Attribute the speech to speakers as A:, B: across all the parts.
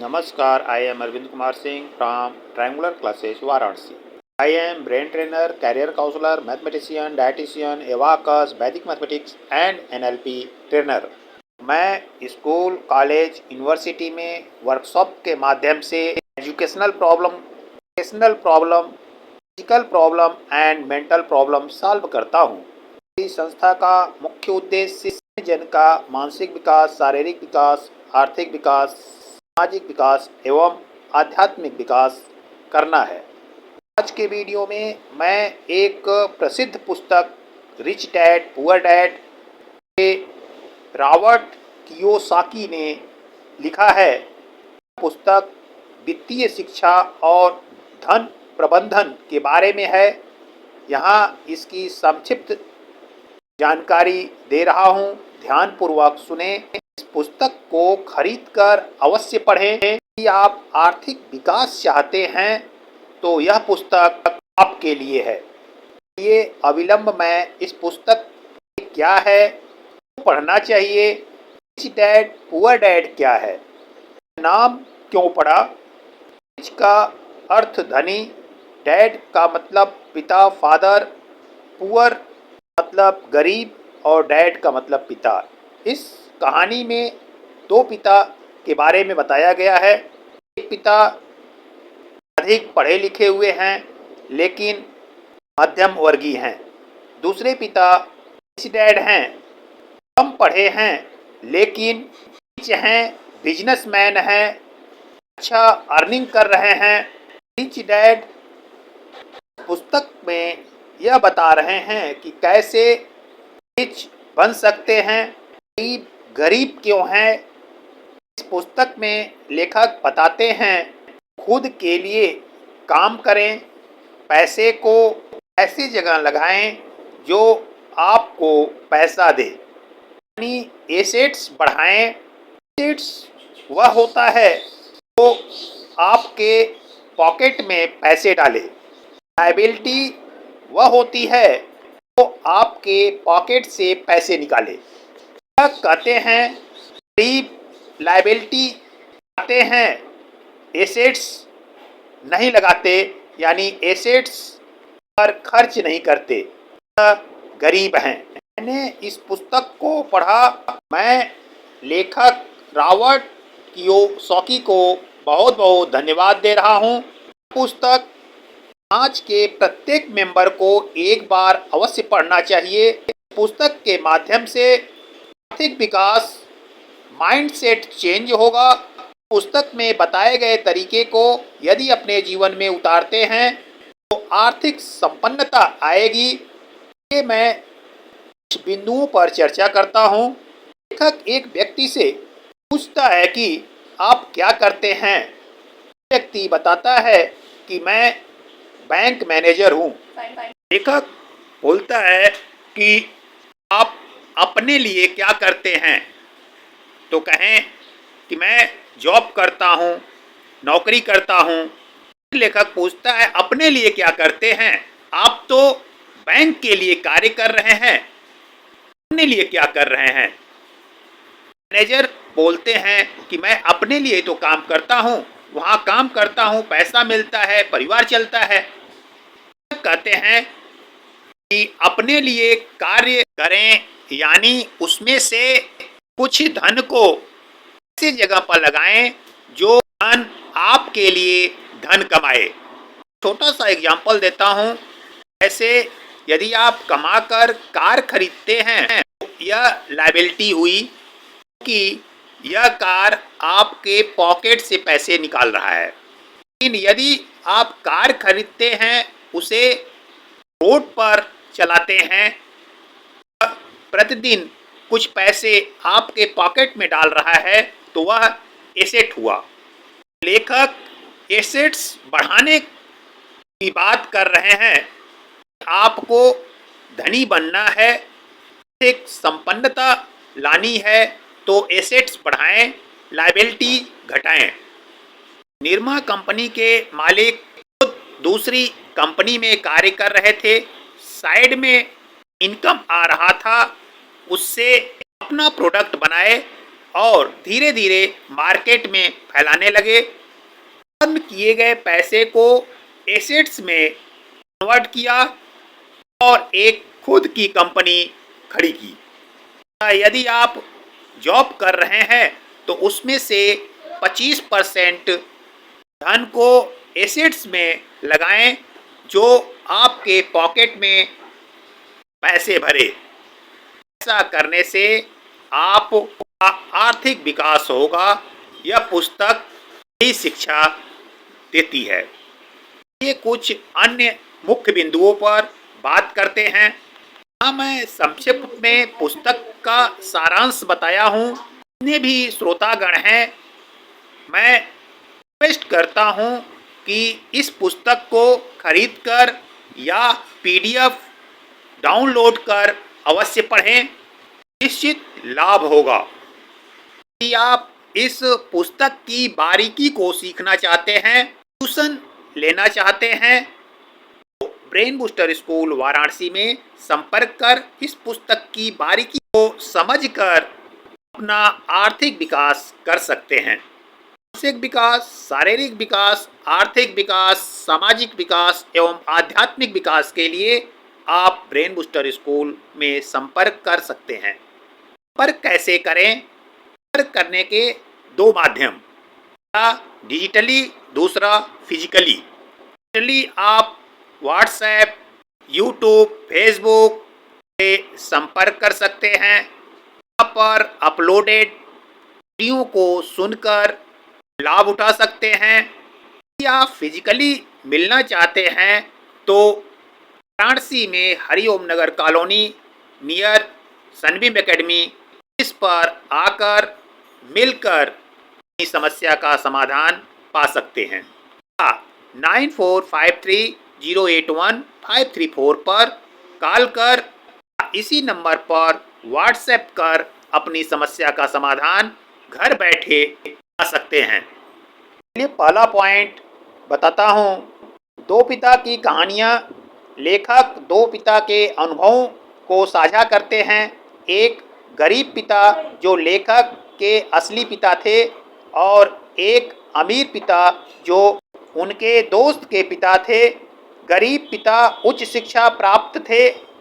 A: Namaskar, I am Arvind Kumar Singh from Triangular Classes, Varanasi. I am brain trainer, career counselor, mathematician, dietitian, abacus, Vedic mathematics and NLP trainer. मैं school, college, university में workshop के माध्यम से educational problem, physical problem and mental problem solve करता हूँ। इस संस्था का मुख्य उद्देश्य जन का मानसिक विकास, शारीरिक विकास, आर्थिक विकास, सामाजिक विकास एवं आध्यात्मिक विकास करना है। आज के वीडियो में मैं एक प्रसिद्ध पुस्तक रिच डैड पुअर डैड के रॉबर्ट कियोसाकी ने लिखा है। पुस्तक वित्तीय शिक्षा और धन प्रबंधन के बारे में है। यहाँ इसकी संक्षिप्त जानकारी दे रहा हूँ, ध्यानपूर्वक सुने। इस पुस्तक को खरीदकर अवश्य पढ़ें। यदि आप आर्थिक विकास चाहते हैं तो यह पुस्तक आपके लिए है। ये अविलंब मैं इस पुस्तक क्या है, पढ़ना चाहिए, रिच डैड पुअर डैड क्या है, नाम क्यों पढ़ा। रिच का अर्थ धनी, डैड का मतलब पिता फादर, पुअर मतलब गरीब और डैड का मतलब पिता। इस कहानी में दो पिता के बारे में बताया गया है। एक पिता अधिक पढ़े लिखे हुए हैं लेकिन मध्यम वर्गीय हैं। दूसरे पिता रिच डैड हैं, कम पढ़े हैं लेकिन रिच हैं, बिजनेसमैन हैं, अच्छा अर्निंग कर रहे हैं। रिच डैड पुस्तक में यह बता रहे हैं कि कैसे रिच बन सकते हैं, गरीब गरीब क्यों हैं। इस पुस्तक में लेखक बताते हैं खुद के लिए काम करें, पैसे को ऐसी जगह लगाएं जो आपको पैसा दे, यानी एसेट्स बढ़ाएं। एसेट्स वह होता है जो आपके पॉकेट में पैसे डाले, लायबिलिटी वह होती है जो आपके पॉकेट से पैसे निकाले। कहते हैं गरीब लायबिलिटी आते हैं, एसेट्स नहीं लगाते, यानी एसेट्स पर खर्च नहीं करते, गरीब हैं। मैंने इस पुस्तक को पढ़ा। मैं लेखक रॉबर्ट कियोसाकी को बहुत बहुत धन्यवाद दे रहा हूँ। पुस्तक समाज के प्रत्येक मेंबर को एक बार अवश्य पढ़ना चाहिए। पुस्तक के माध्यम से आर्थिक विकास, माइंडसेट चेंज होगा। पुस्तक में बताए गए तरीके को यदि अपने जीवन में उतारते हैं तो आर्थिक संपन्नता आएगी। ये मैं कुछ बिंदुओं पर चर्चा करता हूँ। लेखक एक व्यक्ति से पूछता है कि आप क्या करते हैं। व्यक्ति बताता है कि मैं बैंक मैनेजर हूँ। लेखक बोलता है कि आप अपने लिए क्या करते हैं, तो कहें कि मैं जॉब करता हूँ, नौकरी करता हूँ। लेखक पूछता है अपने लिए क्या करते हैं, आप तो बैंक के लिए कार्य कर रहे हैं, अपने लिए क्या कर रहे हैं। मैनेजर बोलते हैं कि मैं अपने लिए तो काम करता हूँ, वहाँ काम करता हूँ, पैसा मिलता है, परिवार चलता है। कहते हैं कि अपने लिए कार्य करें, यानी उसमें से कुछ धन को ऐसी जगह पर लगाएं जो धन आपके लिए धन कमाए। छोटा सा एग्जांपल देता हूं। ऐसे यदि आप कमाकर कार खरीदते हैं तो यह लायबिलिटी हुई कि यह कार आपके पॉकेट से पैसे निकाल रहा है। लेकिन यदि आप कार खरीदते हैं, उसे रोड पर चलाते हैं, प्रतिदिन कुछ पैसे आपके पॉकेट में डाल रहा है, तो वह एसेट हुआ। लेखक एसेट्स बढ़ाने की बात कर रहे हैं। आपको धनी बनना है, एक संपन्नता लानी है तो एसेट्स बढ़ाएं, लायबिलिटी घटाएं। निरमा कंपनी के मालिक खुद दूसरी कंपनी में कार्य कर रहे थे, साइड में इनकम आ रहा था, उससे अपना प्रोडक्ट बनाए और धीरे धीरे मार्केट में फैलाने लगे। बंद किए गए पैसे को एसेट्स में कन्वर्ट किया और एक खुद की कंपनी खड़ी की। यदि आप जॉब कर रहे हैं तो उसमें से 25% धन को एसेट्स में लगाएं जो आपके पॉकेट में पैसे भरे। ऐसा करने से आपका आर्थिक विकास होगा। यह पुस्तक यही शिक्षा देती है। ये कुछ अन्य मुख्य बिंदुओं पर बात करते हैं। हाँ, मैं संक्षिप्त में पुस्तक का सारांश बताया हूँ। जितने भी श्रोतागण हैं, मैं रिक्वेस्ट करता हूँ कि इस पुस्तक को खरीदकर या पीडीएफ डाउनलोड कर अवश्य पढ़ें। निश्चित लाभ होगा। यदि आप इस पुस्तक की बारीकी को सीखना चाहते हैं, ट्यूशन लेना चाहते हैं, तो ब्रेन बूस्टर स्कूल वाराणसी में संपर्क कर इस पुस्तक की बारीकी को समझकर अपना आर्थिक विकास कर सकते हैं। मानसिक विकास, शारीरिक विकास, आर्थिक विकास, सामाजिक विकास एवं आध्यात्मिक विकास के लिए आप ब्रेन बूस्टर स्कूल में संपर्क कर सकते हैं। संपर्क कैसे करें? संपर्क करने के दो माध्यम, डिजिटली, दूसरा फिजिकली। डिजिटली आप व्हाट्सएप, यूट्यूब, फेसबुक से संपर्क कर सकते हैं। यहाँ पर अपलोडेड वीडियो को सुनकर लाभ उठा सकते हैं। यदि आप फिजिकली मिलना चाहते हैं तो वाराणसी में हरिओम नगर कॉलोनी नियर सनबीम एकेडमी, इस पर आकर मिलकर अपनी समस्या का समाधान पा सकते हैं। 9453081534 पर कॉल कर इसी नंबर पर व्हाट्सएप कर अपनी समस्या का समाधान घर बैठे पा सकते हैं। चलिए पहला पॉइंट बताता हूँ। दो पिता की कहानियाँ। लेखक दो पिता के अनुभवों को साझा करते हैं। एक गरीब पिता जो लेखक के असली पिता थे और एक अमीर पिता जो उनके दोस्त के पिता थे। गरीब पिता उच्च शिक्षा प्राप्त थे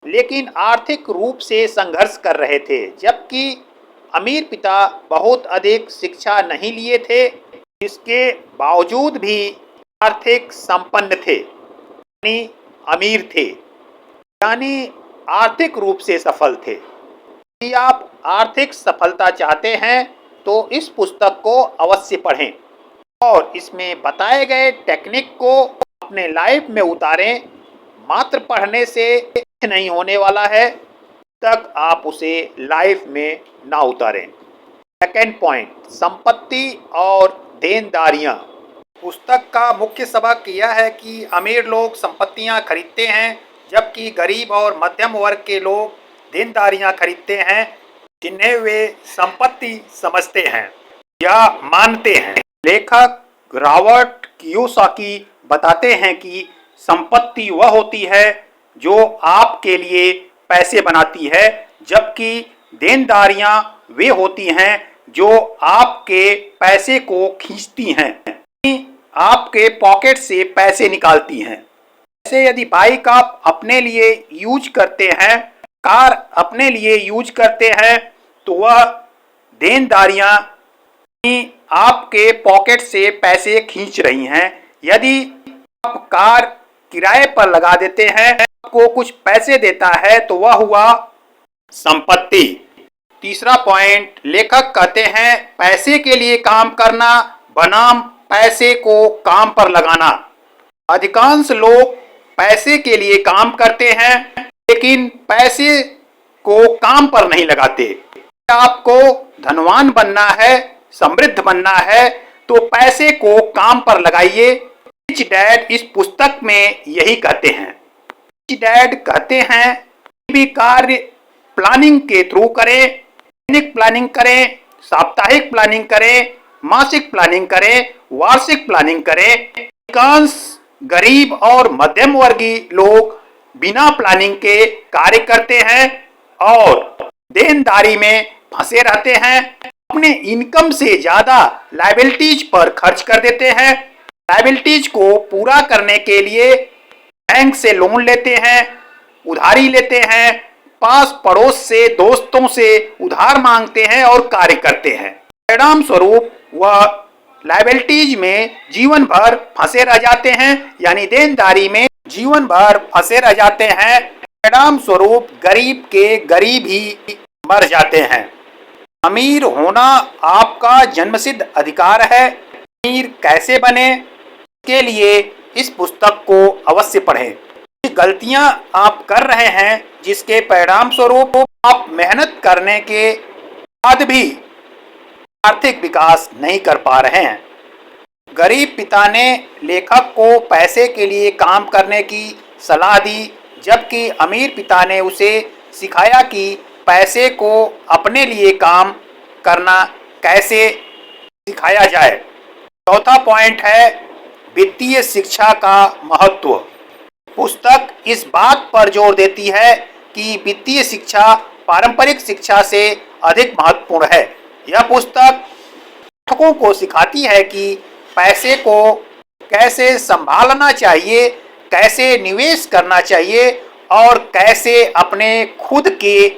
A: लेकिन आर्थिक रूप से संघर्ष कर रहे थे, जबकि अमीर पिता बहुत अधिक शिक्षा नहीं लिए थे, इसके बावजूद भी आर्थिक संपन्न थे, यानी अमीर थे, यानी आर्थिक रूप से सफल थे। यदि आप आर्थिक सफलता चाहते हैं तो इस पुस्तक को अवश्य पढ़ें और इसमें बताए गए टेक्निक को अपने लाइफ में उतारें। मात्र पढ़ने से कुछ नहीं होने वाला है तक आप उसे लाइफ में ना उतारें। सेकेंड पॉइंट, संपत्ति और देनदारियां। पुस्तक का मुख्य सबक यह है कि अमीर लोग संपत्तियां खरीदते हैं जबकि गरीब और मध्यम वर्ग के लोग देनदारियां खरीदते हैं जिन्हें वे संपत्ति समझते हैं या मानते हैं। लेखक रॉबर्ट कियोसाकी बताते हैं कि संपत्ति वह होती है जो आपके लिए पैसे बनाती है, जबकि देनदारियां वे होती हैं जो आपके पैसे को खींचती हैं, आपके पॉकेट से पैसे निकालती हैं। जैसे यदि बाइक आप अपने लिए यूज करते हैं, कार अपने लिए यूज करते हैं, तो वह देनदारियां आपके पॉकेट से पैसे खींच रही हैं। यदि आप कार किराए पर लगा देते हैं, आपको कुछ पैसे देता है, तो वह हुआ संपत्ति। तीसरा पॉइंट, लेखक कहते हैं पैसे के लिए काम करना बनाम पैसे को काम पर लगाना। अधिकांश लोग पैसे के लिए काम करते हैं लेकिन पैसे को काम पर नहीं लगाते। आपको धनवान बनना है, समृद्ध बनना है, तो पैसे को काम पर लगाइए। रिच डैड इस पुस्तक में यही कहते हैं। रिच डैड कहते हैं भी कार्य प्लानिंग के थ्रू करें, दैनिक प्लानिंग करें, साप्ताहिक प्लानिंग करें, मासिक प्लानिंग करें, वार्षिक प्लानिंग करें। अधिकांश गरीब और मध्यम वर्गीय लोग बिना प्लानिंग के कार्य करते हैं और देनदारी में फंसे रहते हैं, अपने इनकम से ज्यादा लायबिलिटीज पर खर्च कर देते हैं। लायबिलिटीज को पूरा करने के लिए बैंक से लोन लेते हैं, उधारी लेते हैं, पास पड़ोस से, दोस्तों से उधार मांगते हैं और कार्य करते हैं। परिणाम स्वरूप वह लायबिलिटीज में जीवन भर फंसे रह जाते हैं, यानी देनदारी में जीवन भर फंसे रह जाते हैं। परिणाम स्वरूप गरीब के गरीब ही मर जाते हैं। अमीर होना आपका जन्मसिद्ध अधिकार है। अमीर कैसे बने, के लिए इस पुस्तक को अवश्य पढ़ें। गलतियां आप कर रहे हैं जिसके परिणाम स्वरूप आप मेहनत करने के बाद भी आर्थिक विकास नहीं कर पा रहे हैं। गरीब पिता ने लेखक को पैसे के लिए काम करने की सलाह दी, जबकि अमीर पिता ने उसे सिखाया कि पैसे को अपने लिए काम करना कैसे सिखाया जाए। चौथा पॉइंट है वित्तीय शिक्षा का महत्व। पुस्तक इस बात पर जोर देती है कि वित्तीय शिक्षा पारंपरिक शिक्षा से अधिक महत्वपूर्ण है। यह पुस्तक पाठकों को सिखाती है कि पैसे को कैसे संभालना चाहिए, कैसे निवेश करना चाहिए और कैसे अपने खुद के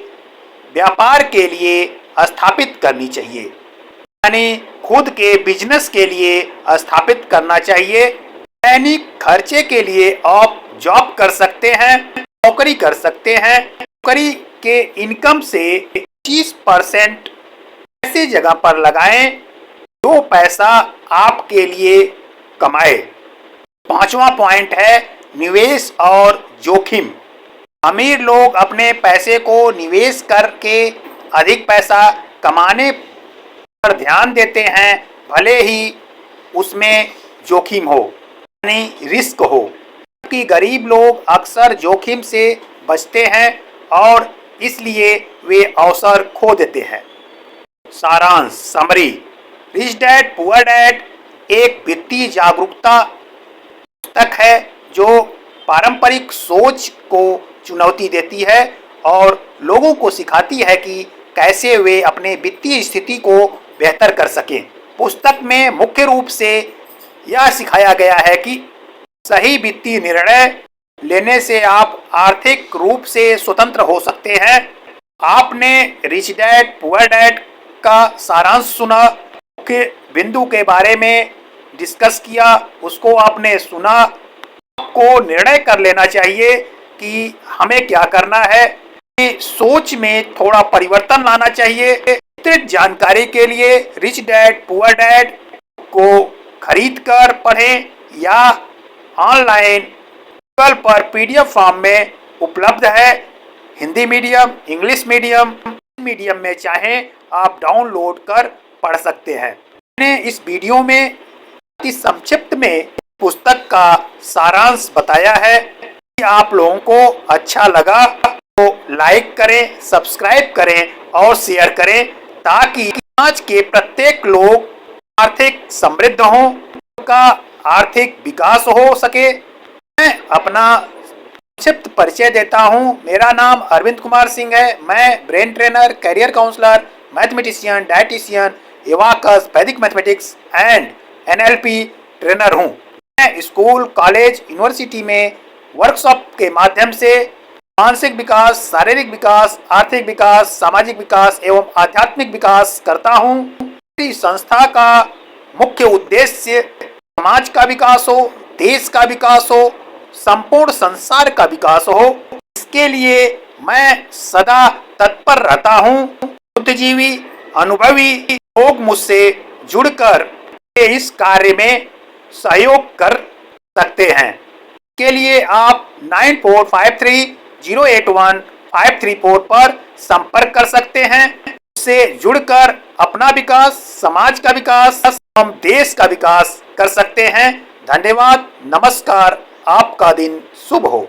A: व्यापार के लिए स्थापित करनी चाहिए, यानी खुद के बिजनेस के लिए स्थापित करना चाहिए। दैनिक खर्चे के लिए आप जॉब कर सकते हैं, नौकरी कर सकते हैं। नौकरी के इनकम से 25% ऐसी जगह पर लगाएं जो पैसा आपके लिए कमाए। पांचवा पॉइंट है निवेश और जोखिम। अमीर लोग अपने पैसे को निवेश करके अधिक पैसा कमाने पर ध्यान देते हैं, भले ही उसमें जोखिम हो, यानी रिस्क हो। कि गरीब लोग अक्सर जोखिम से बचते हैं और इसलिए वे अवसर खो देते हैं। सारांश, summary. Rich dad poor dad एक वित्तीय जागरूकता पुस्तक है जो पारंपरिक सोच को चुनौती देती है और लोगों को सिखाती है कि कैसे वे अपने वित्तीय स्थिति को बेहतर कर सकें। पुस्तक में मुख्य रूप से यह सिखाया गया है कि सही वित्तीय निर्णय लेने से आप आर्थिक रूप से स्वतंत्र हो सकते हैं। आपने रिच डैड पुअर डैड का सारांश सुना, मुख्य बिंदु के बारे में डिस्कस किया, उसको आपने सुना। आपको निर्णय कर लेना चाहिए कि हमें क्या करना है। सोच में थोड़ा परिवर्तन लाना चाहिए। विस्तृत जानकारी के लिए रिच डैड पुअर डैड को खरीद कर पढ़ें या ऑनलाइन गूगल पर पीडीएफ फॉर्म में उपलब्ध है। हिंदी मीडियम, इंग्लिश मीडियम में चाहें आप डाउनलोड कर पढ़ सकते हैं। मैंने इस वीडियो में संक्षिप्त में पुस्तक का सारांश बताया है। यदि आप लोगों को अच्छा लगा तो लाइक करें, सब्सक्राइब करें और शेयर करें ताकि समाज के प्रत्येक लोग आर्थिक समृद्ध हों, उनका आर्थिक विकास हो सके। मैं अपना संक्षिप्त परिचय देता हूं। मेरा नाम अरविंद कुमार सिंह है। मैं brain trainer, career counsellor, mathematician, dietician, abacus, Vedic mathematics and NLP trainer हूं। मैं स्कूल, कॉलेज, यूनिवर्सिटी में वर्कशॉप के माध्यम से मानसिक विकास, शारीरिक विकास, आर्थिक विकास, सामाजिक विकास एवं आध्यात्मिक विकास करता हूं। मेरी संस्था का मुख्य उद्देश्य समाज का विकास हो, देश का विकास हो, संपूर्ण संसार का विकास हो। इसके लिए मैं सदा तत्पर रहता हूं। बुद्धिजीवी, अनुभवी लोग मुझसे जुड़कर इस कार्य में सहयोग कर सकते हैं। के लिए आप 9453081534 पर संपर्क कर सकते हैं। इससे जुड़कर अपना विकास, समाज का विकास, हम देश का विकास कर सकते हैं। धन्यवाद, नमस्कार, आपका दिन शुभ हो।